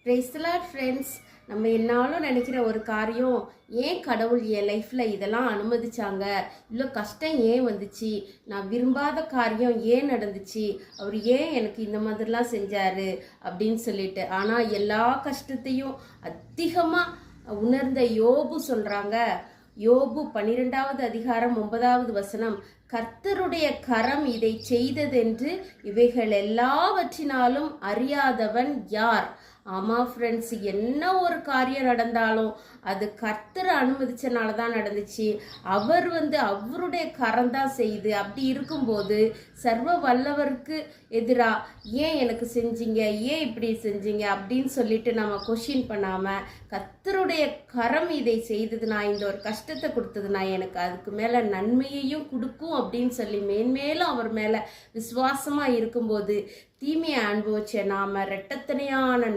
Praise the Lord friends. நம்ம என்னாலும் நினைக்கிற ஒரு காரியம், ஏன் கடவுள் என் லைஃப்பில் இதெல்லாம் அனுமதிச்சாங்க, இவ்வளோ கஷ்டம் ஏன் வந்துச்சு, நான் விரும்பாத காரியம் ஏன் நடந்துச்சு, அவர் ஏன் எனக்கு இந்த மாதிரிலாம் செஞ்சார் அப்படின்னு சொல்லிட்டு. ஆனால் எல்லா கஷ்டத்தையும் அதிகமாக உணர்ந்த யோபு சொல்கிறாங்க. யோபு 12வது அதிகாரம் 9வது வசனம், கர்த்தருடைய கரம் இதை செய்ததென்று இவைகள் எல்லாவற்றினாலும் அறியாதவன் யார்? ஆமா ஃப்ரெண்ட்ஸ், என்ன ஒரு காரியம் நடந்தாலும் அது கர்த்தர் அனுமதிச்சனால தான் நடந்துச்சு. அவர் அவருடைய கரம் தான் செய்து. அப்படி இருக்கும்போது சர்வ வல்லவருக்கு எதிராக ஏன் எனக்கு செஞ்சீங்க, ஏன் இப்படி செஞ்சீங்க அப்படின்னு சொல்லிட்டு நம்ம கொஷின் பண்ணாமல், கர்த்தருடைய கரம் இதை செய்தது, நான் இந்த ஒரு கஷ்டத்தை கொடுத்ததுனா எனக்கு அதுக்கு மேலே நன்மையையும் கொடுக்கும் அப்படின்னு சொல்லி மேன்மேலும் அவர் மேலே விசுவாசமாக இருக்கும்போது தீமையை அனுபவிச்ச நாம இரட்டத்தனையான